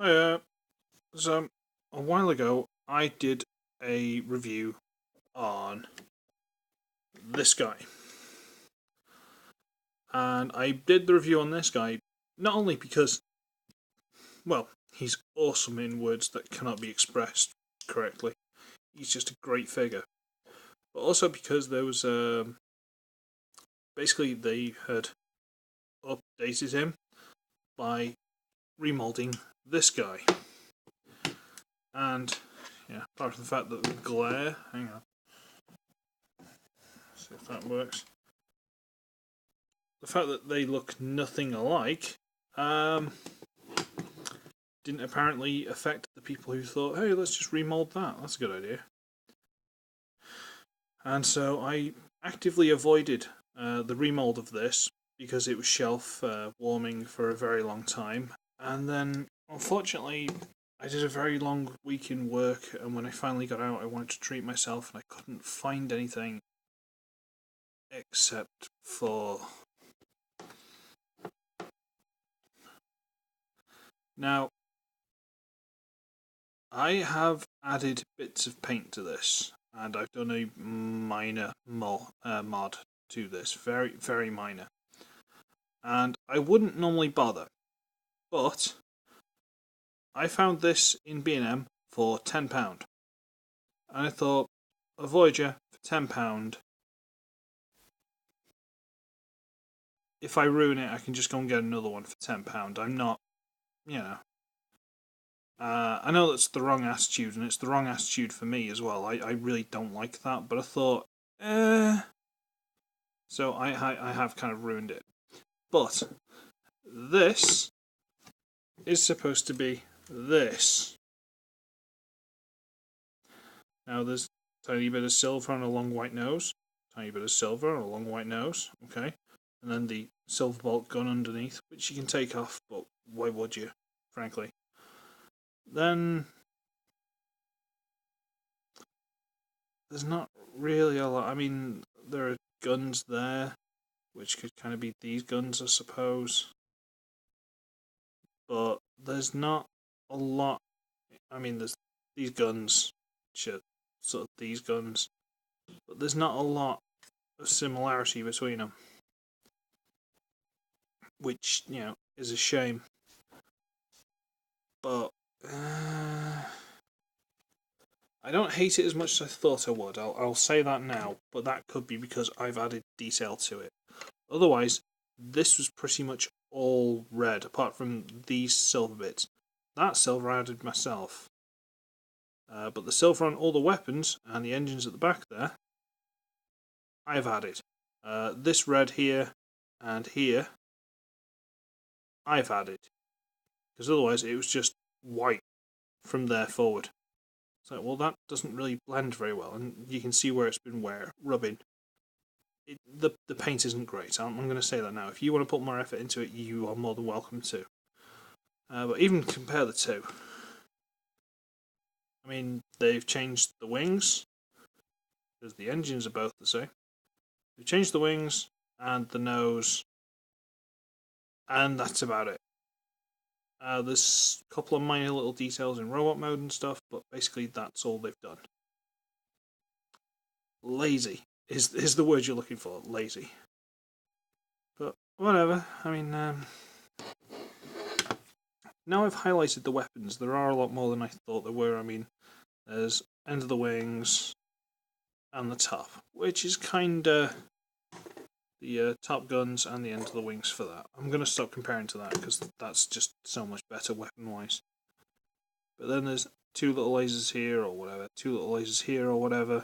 Hi, so a while ago I did a review on this guy, and I did the review on this guy not only because, well, he's awesome in words that cannot be expressed correctly. He's just a great figure, but also because there was basically they had updated him by remolding this guy, and yeah, apart from the fact that the glare, hang on. See if that works. The fact that they look nothing alike didn't apparently affect the people who thought, hey, let's just remold that. That's a good idea. And so I actively avoided the remold of this because it was shelf warming for a very long time. And then, unfortunately, I did a very long week in work, and when I finally got out, I wanted to treat myself, and I couldn't find anything except for... Now, I have added bits of paint to this, and I've done a minor mod to this, very, very minor. And I wouldn't normally bother, but I found this in B&M for £10. And I thought, a Voyager for £10. If I ruin it, I can just go and get another one for £10. I'm not, you know. I know that's the wrong attitude, and it's the wrong attitude for me as well. I really don't like that, but I thought, So I have kind of ruined it. But this is supposed to be this. Now there's a tiny bit of silver on a long white nose. Tiny bit of silver on a long white nose. Okay. And then the silver bolt gun underneath, which you can take off, but why would you, frankly? Then there's not really a lot. I mean, there are guns there, which could kind of be these guns, I suppose. But there's not a lot. I mean, there's these guns, sort of these guns, but there's not a lot of similarity between them, which, you know, is a shame. But I don't hate it as much as I thought I would. I'll say that now, but that could be because I've added detail to it. Otherwise, this was pretty much all red, apart from these silver bits. That silver I added myself. But the silver on all the weapons and the engines at the back there, I've added. This red here and here, I've added. Because otherwise it was just white from there forward. So, well, that doesn't really blend very well, and you can see where it's been rubbing. The paint isn't great. I'm going to say that now. If you want to put more effort into it, you are more than welcome to. But even compare the two. I mean, they've changed the wings, because the engines are both the same. They've changed the wings and the nose, and that's about it. There's a couple of minor little details in robot mode and stuff, but basically that's all they've done. Lazy is the word you're looking for, lazy. But whatever, I mean, now I've highlighted the weapons, there are a lot more than I thought there were. I mean, there's end of the wings and the top, which is kinda the top guns and the end of the wings for that. I'm going to stop comparing to that because that's just so much better weapon-wise. But then there's two little lasers here or whatever, two little lasers here or whatever.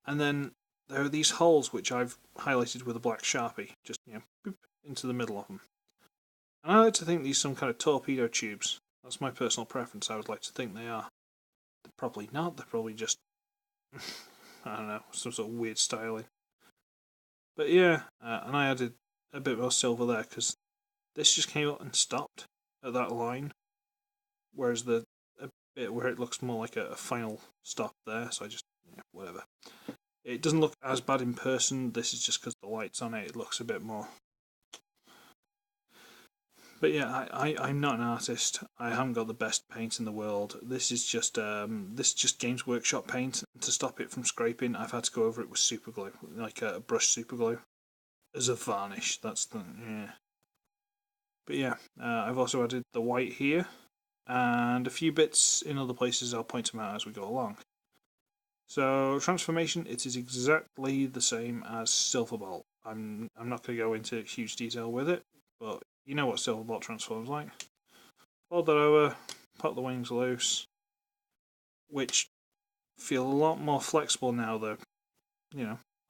And then there are these holes which I've highlighted with a black Sharpie, just, you know, boop, into the middle of them. And I like to think these are some kind of torpedo tubes. That's my personal preference. I would like to think they are. They're probably not. They're probably just, I don't know, some sort of weird styling. But yeah, and I added a bit more silver there because this just came up and stopped at that line, whereas the a bit where it looks more like a final stop there, so I just, yeah, whatever. It doesn't look as bad in person, this is just because the light's on it, it looks a bit more. But yeah, I'm not an artist. I haven't got the best paint in the world. This is just Games Workshop paint. To stop it from scraping, I've had to go over it with super glue, like a brush super glue, as a varnish. That's the yeah. But yeah, I've also added the white here, and a few bits in other places. I'll point them out as we go along. So transformation, it is exactly the same as Silverbolt. I'm not going to go into huge detail with it, but you know what Silverbolt transforms like. Fold that over, pop the wings loose, which feel a lot more flexible now they're,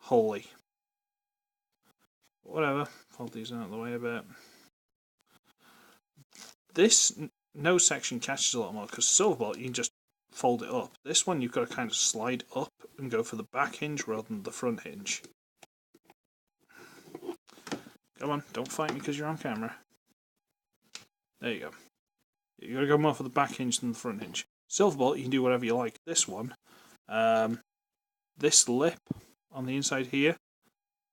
wholly. Whatever, fold these out of the way a bit. This nose section catches a lot more because Silverbolt you can just fold it up. This one you've got to kind of slide up and go for the back hinge rather than the front hinge. Come on, don't fight me because you're on camera. There you go. You got to go more for the back hinge than the front hinge. Silverbolt, you can do whatever you like. This one, this lip on the inside here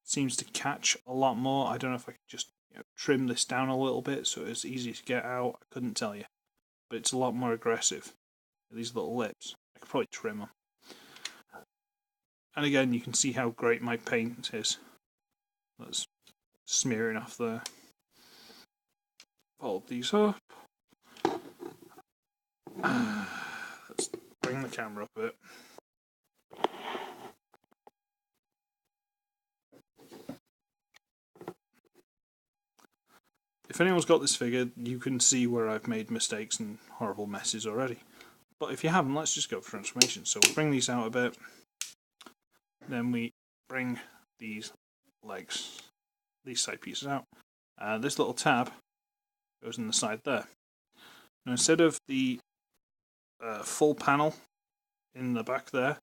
seems to catch a lot more. I don't know if I could just trim this down a little bit so it's easy to get out. I couldn't tell you, but it's a lot more aggressive. These little lips, I could probably trim them. And again, you can see how great my paint is. That's smearing off there. Fold these up. Let's bring the camera up a bit. If anyone's got this figure, you can see where I've made mistakes and horrible messes already. But if you haven't, let's just go for transformation. So we'll bring these out a bit. Then we bring these legs, these side pieces out. This little tab goes in the side there. Now instead of the full panel in the back there,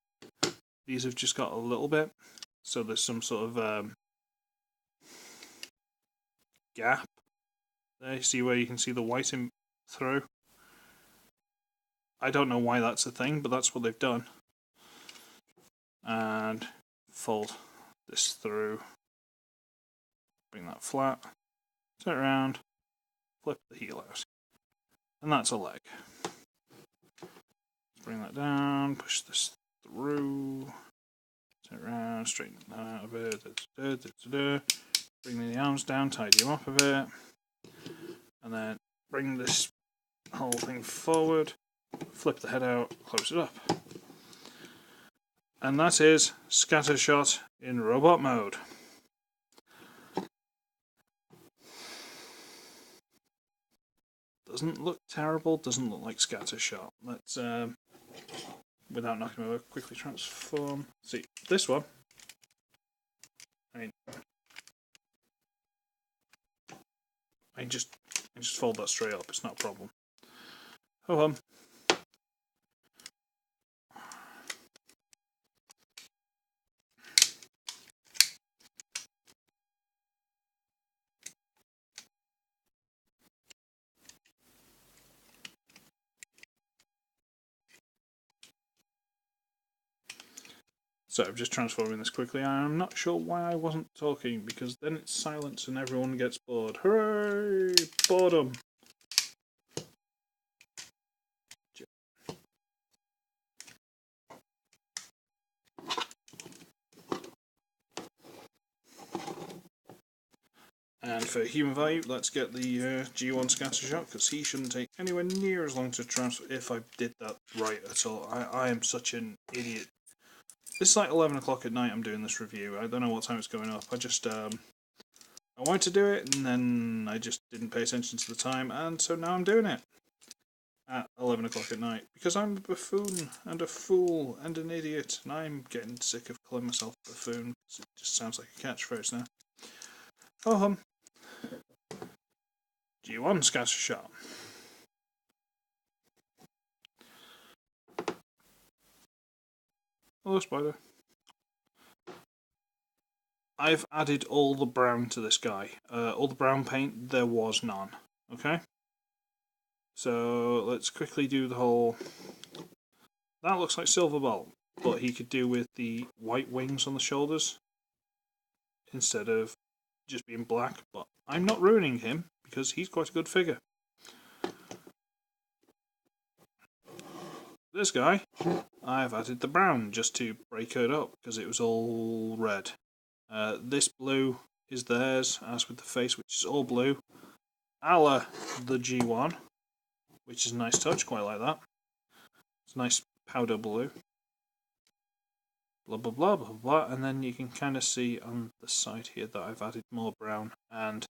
these have just got a little bit. So there's some sort of gap. There, you see where you can see the white in through. I don't know why that's a thing, but that's what they've done. And fold this through. Bring that flat. Turn it around. Flip the heel out. And that's a leg. Bring that down. Push this through. Turn it around. Straighten that out a bit. Bring the arms down. Tidy them up a bit. And then bring this whole thing forward. Flip the head out. Close it up. And that is Scattershot in robot mode. Doesn't look terrible, doesn't look like Scattershot. Let's, without knocking over, quickly transform. See, this one, I just fold that straight up, it's not a problem. Oh, So I'm just transforming this quickly. I'm not sure why I wasn't talking, because then it's silence and everyone gets bored. Hooray! Boredom! And for human value, let's get the G1 Scattershot, because he shouldn't take anywhere near as long to transfer, if I did that right at all. I am such an idiot. It's like 11 o'clock at night I'm doing this review. I don't know what time it's going up. I just, I wanted to do it, and then I just didn't pay attention to the time, and so now I'm doing it. At 11 o'clock at night. Because I'm a buffoon, and a fool, and an idiot, and I'm getting sick of calling myself a buffoon, because it just sounds like a catchphrase now. Oh, G1 Scattershot. Hello, Spider. I've added all the brown to this guy. All the brown paint, there was none. Okay? So, let's quickly do the whole... That looks like Silverbolt, but he could do with the white wings on the shoulders instead of just being black. But I'm not ruining him, because he's quite a good figure. This guy, I've added the brown just to break it up because it was all red. This blue is theirs, as with the face, which is all blue, a la the G1, which is a nice touch, quite like that. It's a nice powder blue. Blah blah blah blah blah, and then you can kind of see on the side here that I've added more brown, and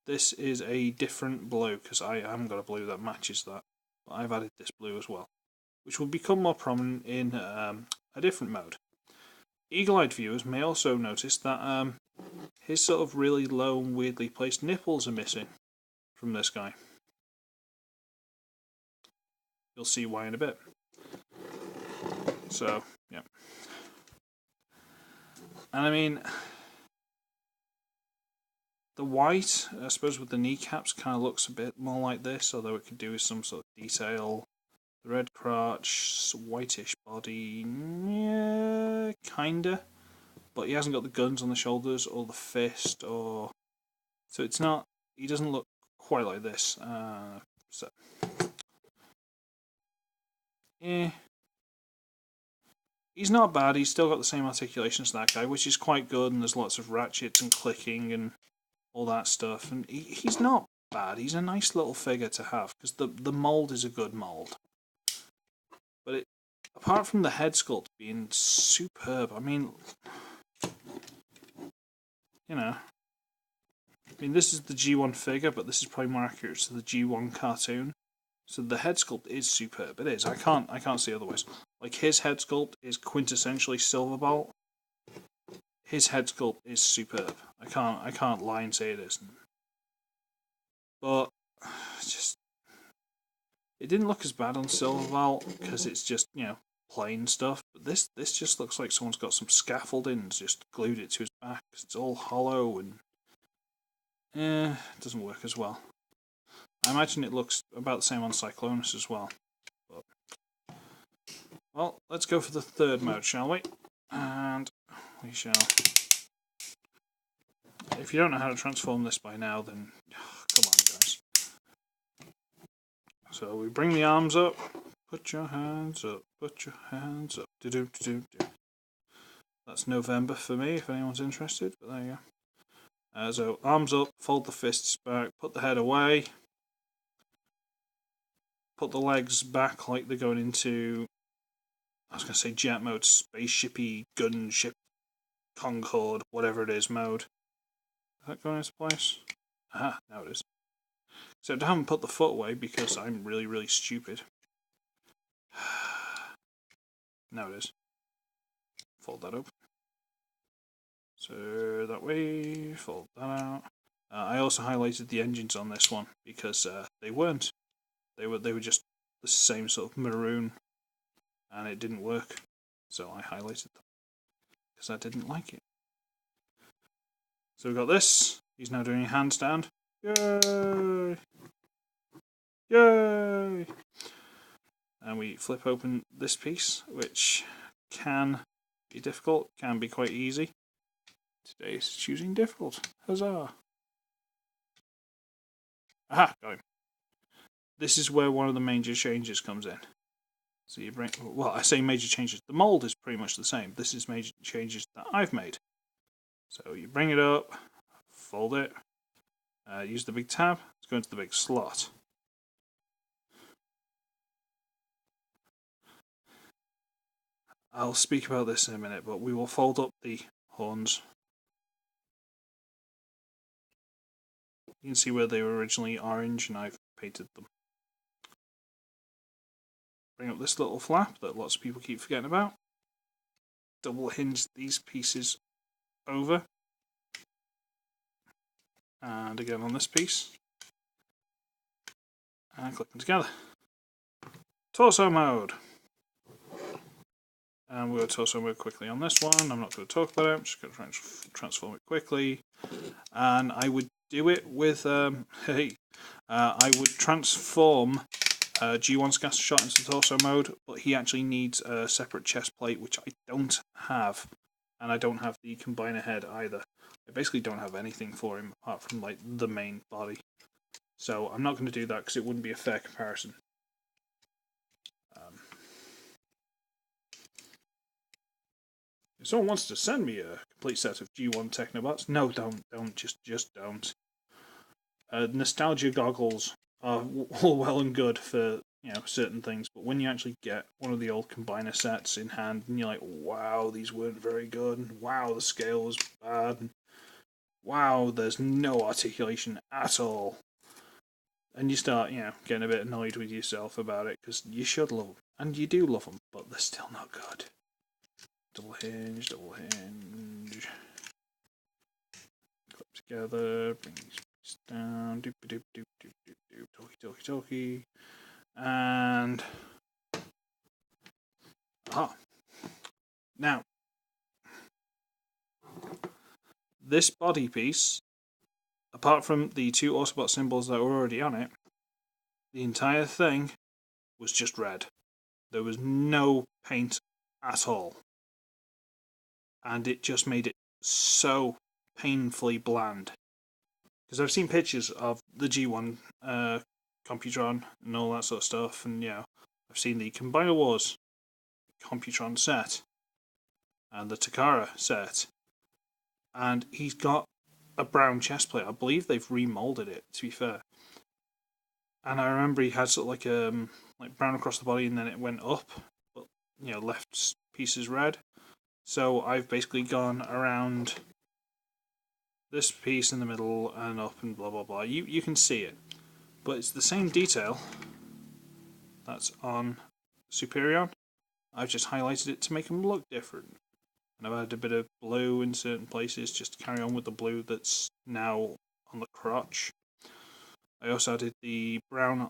this is a different blue because I haven't got a blue that matches that, but I've added this blue as well, which will become more prominent in a different mode. Eagle-eyed viewers may also notice that his sort of really low and weirdly placed nipples are missing from this guy. You'll see why in a bit. So, yeah. And I mean, the white, I suppose with the kneecaps, kind of looks a bit more like this, although it could do with some sort of detail. The red crotch, whitish body, yeah, kinda. But he hasn't got the guns on the shoulders or the fist, or so it's not. He doesn't look quite like this. So, yeah, he's not bad. He's still got the same articulation as that guy, which is quite good. And there's lots of ratchets and clicking and all that stuff. And he's not bad. He's a nice little figure to have because the mold is a good mold. But apart from the head sculpt being superb, I mean, you know, I mean, this is the G1 figure, but this is probably more accurate to the G1 cartoon. So the head sculpt is superb. It is. I can't see otherwise. Like, his head sculpt is quintessentially Silverbolt. His head sculpt is superb. I can't lie and say it isn't. But just it didn't look as bad on Silverbolt because it's just, you know, plain stuff. But this just looks like someone's got some scaffolding and just glued it to his back. It's all hollow and it doesn't work as well. I imagine it looks about the same on Cyclonus as well. But, well, let's go for the third mode, shall we? And we shall. If you don't know how to transform this by now, then come on, guys. So we bring the arms up. Put your hands up. Put your hands up. Do-do-do-do-do. That's November for me, if anyone's interested. But there you go. So arms up. Fold the fists back. Put the head away. Put the legs back like they're going into, I was going to say jet mode, spaceshipy, gunship, Concorde, whatever it is mode. Is that going into place? Aha, now it is. Except I haven't put the foot away because I'm really, really stupid. Now it is. Fold that open. So that way, fold that out. I also highlighted the engines on this one because they weren't. They were just the same sort of maroon, and it didn't work. So I highlighted them because I didn't like it. So we've got this. He's now doing a handstand. Yay! Yay! And we flip open this piece, which can be difficult, can be quite easy. Today's choosing difficult. Huzzah! Aha! Got him. This is where one of the major changes comes in. So you bring, well, I say major changes. The mold is pretty much the same. This is major changes that I've made. So you bring it up, fold it, use the big tab to go into the big slot. I'll speak about this in a minute, but we will fold up the horns. You can see where they were originally orange and I've painted them. Bring up this little flap that lots of people keep forgetting about. Double hinge these pieces over. And again on this piece. And click them together. Torso mode. And we'll torso mode quickly on this one. I'm not going to talk about it, I'm just going to transform it quickly. And I would do it with, I would transform G1 Scattershot into torso mode, but he actually needs a separate chest plate, which I don't have. And I don't have the combiner head either. I basically don't have anything for him apart from like the main body. So I'm not going to do that because it wouldn't be a fair comparison. If someone wants to send me a complete set of G1 Technobots, no, don't, just don't. Nostalgia goggles are all well and good for certain things, but when you actually get one of the old combiner sets in hand, and you're like, wow, these weren't very good, and wow, the scale was bad, and wow, there's no articulation at all. And you start, getting a bit annoyed with yourself about it, because you should love them. And you do love them, but they're still not good. Double hinge. Clip together, bring these down, doop doop doop doop doop doop, talkie. And... Now, this body piece, apart from the 2 Autobot symbols that were already on it, the entire thing was just red. There was no paint at all. And it just made it so painfully bland. Because I've seen pictures of the G1 Computron and all that sort of stuff, and I've seen the Combiner Wars Computron set and the Takara set, and he's got a brown chest plate. I believe they've remolded it, to be fair. And I remember he had sort of like brown across the body, and then it went up, but left pieces red. So I've basically gone around this piece in the middle and up and blah blah blah. You can see it, but it's the same detail that's on Superion. I've just highlighted it to make them look different. And I've added a bit of blue in certain places just to carry on with the blue that's now on the crotch. I also added the brown on